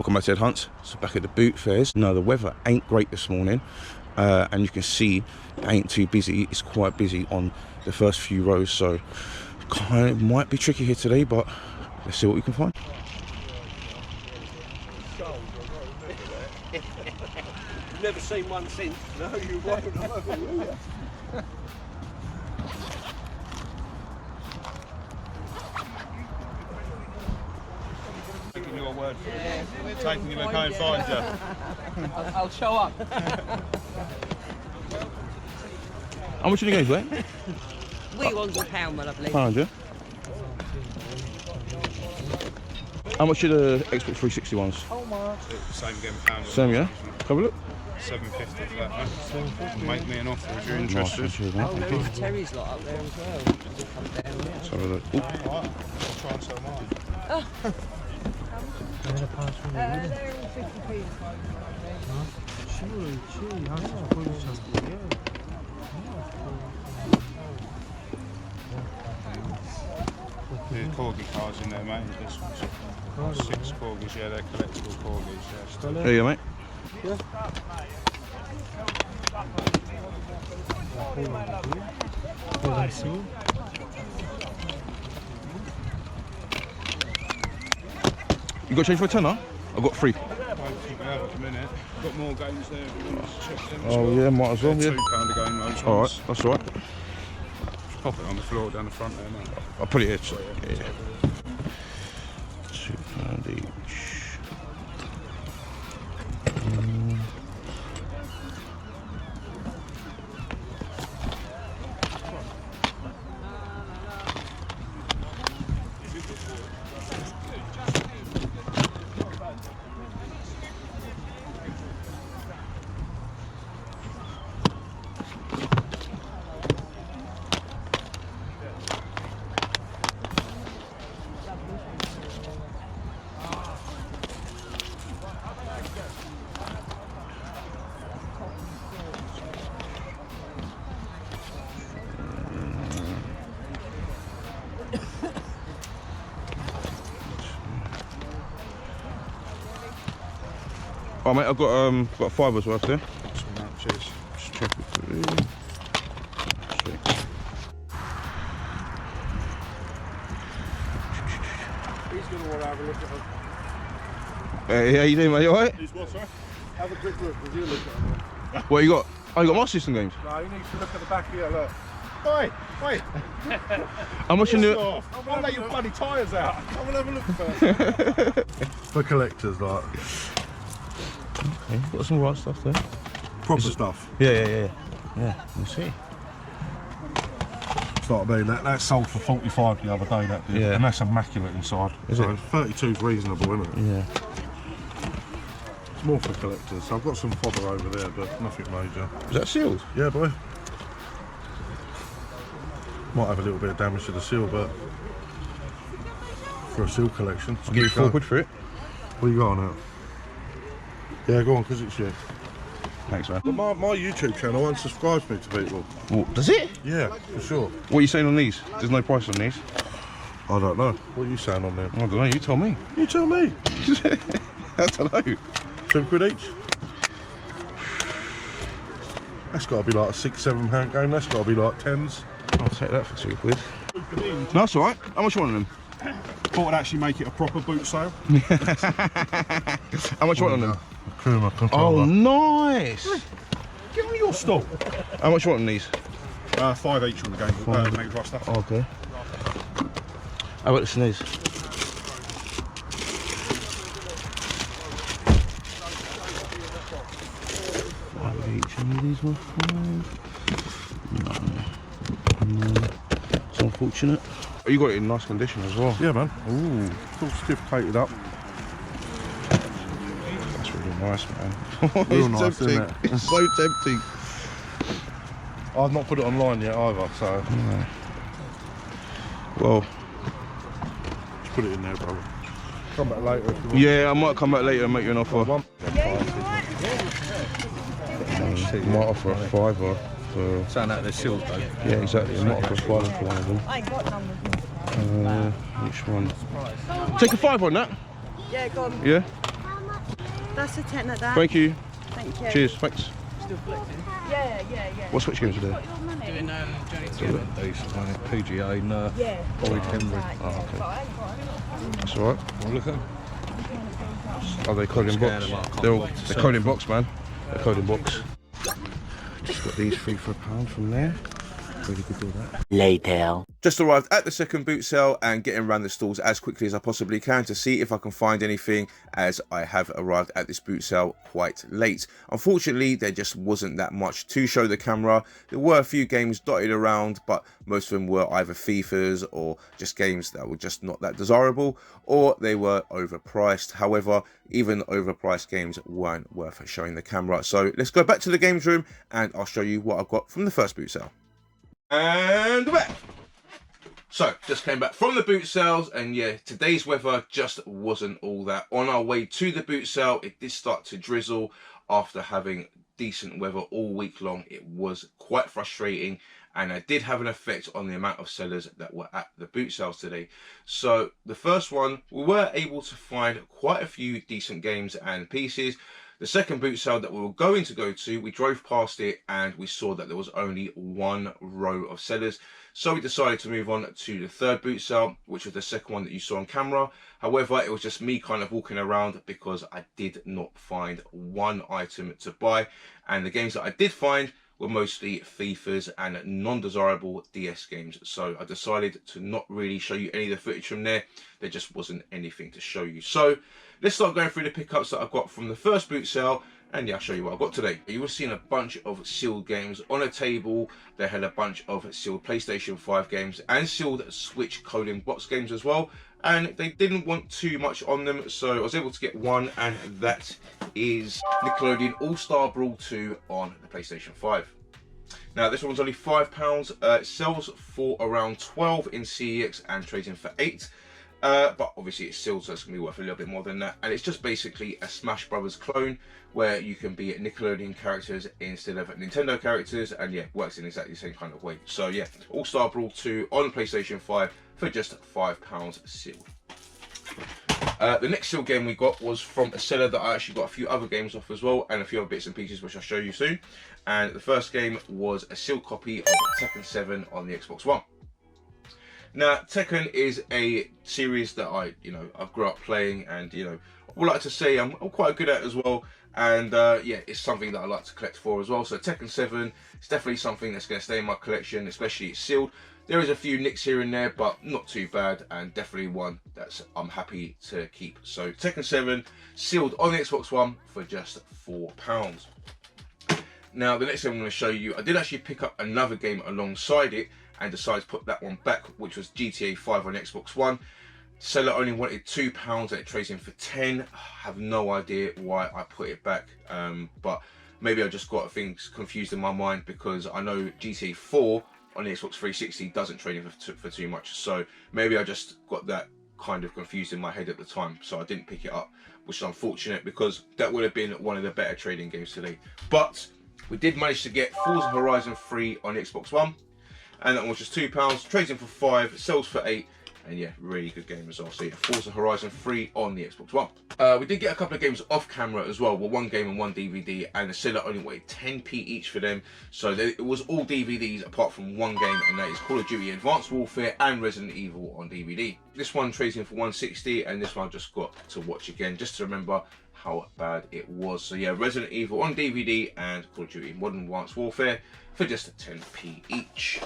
Welcome back to Ed Hunts. So back at the boot fairs. No, the weather ain't great this morning, and you can see it ain't too busy. It's quite busy on the first few rows, so kind of might be tricky here today, but let's see what we can find. You've never seen one since. No, you won't. Will you? Taking your word for it. Taking you to go and find you. I'll show up. How much are you going for? We want £1, my lovely. £100, yeah? How much are the Xbox 360 ones? Same again, pound. Same, yeah? Have a look. $7.50 for that. Make me an offer if you're interested. Nice, cheers, mate. Oh, there's Terry's lot up there as well. We'll come down there. Let's have a look. Alright, I'll try and sell mine. They're all 50p. There's corgi cars in there, mate. This one's 6 corgis, yeah, they're collectible corgis. Yeah. There you go, mate. You got change for a tenner? I've got 3. At the minute. Got more games there if you want to check them. Oh yeah, might as well, yeah. £2 a game, those Alright, ones. that's alright. Pop it on the floor down the front there, mate. I'll put it here. So, yeah. £2 each. Oh mate, I've got £5 worth there. Cheers. Just check it through. Sweet. He's going to want to have a look at them. Hey, how you doing, mate? You alright? He's what, sorry? Have a quick look. Will you look at them? What you got? Oh, you got Master System games? No, you need to look at the back of your look. Oi, wait. How much in the... I'll lay your bloody tyres out. Come and have a look first. For collectors, like Okay, got some right stuff there. proper stuff. Yeah. You see. It's what I mean. That sold for 45 the other day. That did, Yeah. and that's immaculate inside. Is so it? 32's reasonable, isn't it? Yeah. It's more for collectors. So I've got some fodder over there, but nothing major. Is that sealed? Yeah, boy. Might have a little bit of damage to the seal, but for a seal collection, I'll give you £4 for it. What you got on it? Yeah, go on, because it's you. Thanks, man. But my YouTube channel unsubscribes me to people. What, does it? Yeah, for sure. What are you saying on these? There's no price on these. I don't know. What are you saying on there? I don't know, you tell me. You tell me. I don't know. £2 each. That's got to be like a £6-7 game. That's got to be like 10s. I'll take that for £2. No, that's alright. How much you want on them? Thought I'd actually make it a proper boot sale. How much you want on them? Kuma controller. Oh, nice. Get on your stall. How much you want on these? 5 each on the game. Make dry stuff. Okay. How about the sneeze? Each of these were 5. No. It's unfortunate. Oh, you got it in nice condition as well. Yeah, man. Ooh, It's all stiff-coated up. that's really nice, man. Real It's nice, tempting. isn't it? It's so tempting. I've not put it online yet either, so No. Well, just put it in there, brother. Come back later if you want. yeah, I might come back later and make you an offer. One. Might offer a £5 for. Sound out they're sealed though. Yeah, exactly. I might offer a £5 for one of them. I ain't got none. Which one? Take a £5 on that. Yeah, go on. Yeah. How much That's a 10 at that. Thank you. Thank you. Cheers. Thanks. Still collecting. Yeah. What Switch games are there? Doing Journey together. PGA, Nerf, Ollie Henry. Oh, okay. That's all right. Well, look at them. Oh, they're coding box. them up, can't They're wait to they're sell coding box, man. They're coding box. Just got these 3 for £1 from there. Really good deal that. Later. Just arrived at the second boot sale and getting around the stalls as quickly as I possibly can to see if I can find anything, as I have arrived at this boot sale quite late. Unfortunately, there just wasn't that much to show the camera. There were a few games dotted around, but most of them were either FIFAs or just games that were just not that desirable, or they were overpriced. However, even overpriced games weren't worth showing the camera. So let's go back to the games room and I'll show you what I've got from the first boot sale. And we're back. So, just came back from the boot sales, and yeah, today's weather just wasn't all that. On our way to the boot sale, it did start to drizzle after having decent weather all week long. It was quite frustrating, and it did have an effect on the amount of sellers that were at the boot sales today. So, the first one, we were able to find quite a few decent games and pieces. The second boot sale that we were going to go to, we drove past it and we saw that there was only 1 row of sellers. So we decided to move on to the third boot sale, which was the second one that you saw on camera. However, it was just me kind of walking around because I did not find one item to buy. And the games that I did find were mostly FIFAs and non-desirable DS games. So I decided to not really show you any of the footage from there. There just wasn't anything to show you. So let's start going through the pickups that I've got from the first boot sale, and yeah, I'll show you what I've got today. You will see a bunch of sealed games on a table. They had a bunch of sealed PlayStation 5 games and sealed Switch coding box games as well. And they didn't want too much on them, so I was able to get one, and that is Nickelodeon All-Star Brawl 2 on the PlayStation 5. Now, this one's only £5. It sells for around 12 in CEX and trades in for 8. But obviously it's sealed, so it's going to be worth a little bit more than that. And it's just basically a Smash Brothers clone where you can be Nickelodeon characters instead of Nintendo characters, and yeah, works in exactly the same kind of way. So yeah, All-Star Brawl 2 on PlayStation 5 for just £5 sealed. The next sealed game we got was from a seller that I actually got a few other games off as well, and a few other bits and pieces which I'll show you soon. And the first game was a sealed copy of Tekken 7 on the Xbox One. Now, Tekken is a series that I grew up playing, and I would like to say I'm quite good at as well. And yeah, it's something that I like to collect for as well. So Tekken 7 is definitely something that's going to stay in my collection, especially it's sealed. There is a few nicks here and there, but not too bad, and definitely one that's I'm happy to keep. So Tekken 7 sealed on the Xbox One for just £4. Now, the next thing I'm going to show you, I did actually pick up another game alongside it and decided to put that one back, which was GTA 5 on Xbox One. Seller only wanted £2 and it trades in for 10. I have no idea why I put it back, but maybe I just got things confused in my mind, because I know GTA 4 on the Xbox 360 doesn't trade in for too much. So maybe I just got that kind of confused in my head at the time, so I didn't pick it up, which is unfortunate because that would have been one of the better trading games today. But we did manage to get Forza Horizon 3 on the Xbox One, and that was just £2, trades in for 5, sells for 8, and yeah, really good game as well. So yeah, Forza Horizon 3 on the Xbox One. We did get a couple of games off camera as well. Well, one game and one DVD, and the seller only wanted 10p each for them. So it was all DVDs apart from one game, and that is Call of Duty Advanced Warfare and Resident Evil on DVD. This one trades in for 160, and this one I just got to watch again just to remember how bad it was. So yeah, Resident Evil on DVD and Call of Duty Modern Advanced Warfare for just 10p each.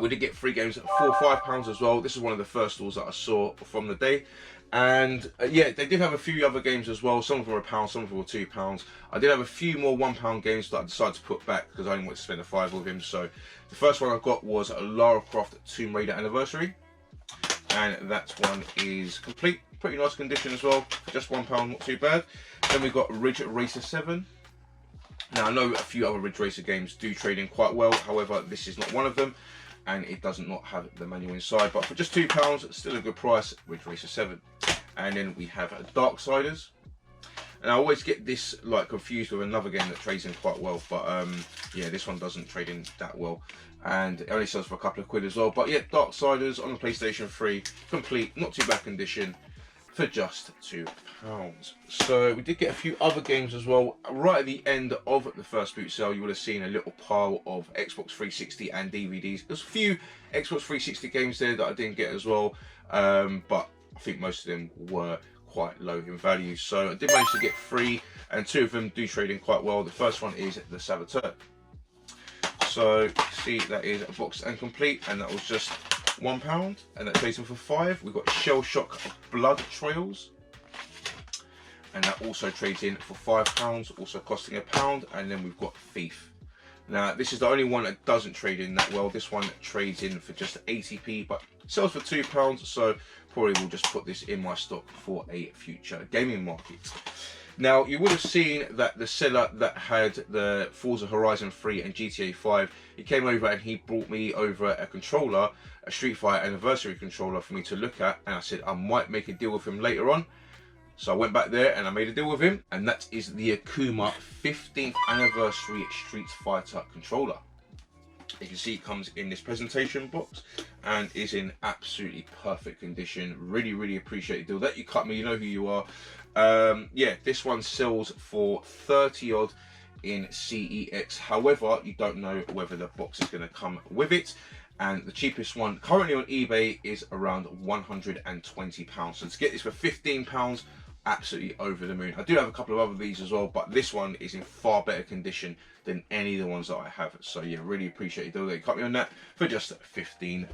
We did get 3 games for £5 as well. This is one of the first stores that I saw from the day. And yeah, they did have a few other games as well. Some of them were £1, some of them were £2. I did have a few more £1 games that I decided to put back because I didn't want to spend a £5 with him. So the first one I got was a Lara Croft Tomb Raider Anniversary. And that one is complete. Pretty nice condition as well. For just £1, not too bad. Then we got Ridge Racer 7. Now, I know a few other Ridge Racer games do trade in quite well. However, this is not one of them, and it does not have the manual inside. But for just £2, still a good price, Ridge Racer 7. And then we have Darksiders. And I always get this like confused with another game that trades in quite well. But yeah, this one doesn't trade in that well. And it only sells for a couple of quid as well. But yeah, Darksiders on the PlayStation 3, complete, not too bad condition, for just £2. So we did get a few other games as well. Right at the end of the first boot sale, you would have seen a little pile of Xbox 360 and DVDs. There's a few Xbox 360 games there that I didn't get as well, but I think most of them were quite low in value. So I did manage to get 3, and 2 of them do trade in quite well. The first one is the Saboteur. So see, that is boxed and complete, and that was just £1, and that trades in for 5. We've got Shell Shock Blood Trails, and that also trades in for £5, also costing £1. And then we've got Thief. Now this is the only one that doesn't trade in that well. This one trades in for just 80p, but sells for £2, so probably will just put this in my stock for a future gaming market. Now you would have seen that the seller that had the Forza Horizon 3 and GTA 5, he came over and he brought me over a controller, a Street Fighter Anniversary controller for me to look at, and I said I might make a deal with him later on. So I went back there and I made a deal with him, and that is the Akuma 15th Anniversary Street Fighter controller. You can see it comes in this presentation box and is in absolutely perfect condition. Really appreciate the deal that you cut me. You know who you are. Yeah, this one sells for 30 odd in CEX. However, you don't know whether the box is going to come with it, and the cheapest one currently on eBay is around £120. So to get this for £15, absolutely over the moon. I do have a couple of other these as well, but this one is in far better condition than any of the ones that I have. So yeah, really appreciate you that you cut me on that for just £15.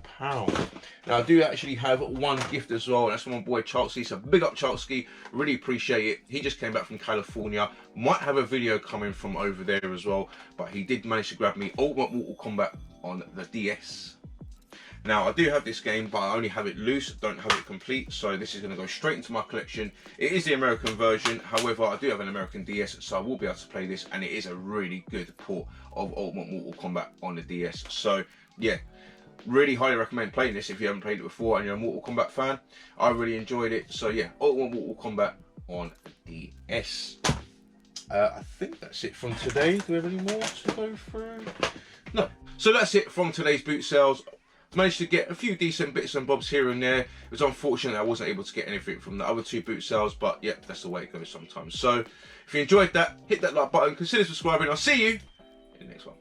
Now I do actually have one gift as well, and that's from my boy Charlesky. So big up Charlesky, really appreciate it. He just came back from California, might have a video coming from over there as well, but he did manage to grab me Ultimate Mortal Kombat on the DS. Now I do have this game, but I only have it loose, don't have it complete, so this is going to go straight into my collection. It is the American version, however I do have an American DS, so I will be able to play this, and it is a really good port of Ultimate Mortal Kombat on the DS. So yeah, really highly recommend playing this if you haven't played it before and you're a Mortal Kombat fan. I really enjoyed it, so yeah, Ultimate Mortal Kombat on DS. I think that's it from today. Do we have any more to go through? No. So that's it from today's boot sales. Managed to get a few decent bits and bobs here and there. It was unfortunate I wasn't able to get anything from the other 2 boot sales, but yeah, that's the way it goes sometimes. So if you enjoyed that, hit that like button, consider subscribing. I'll see you in the next one.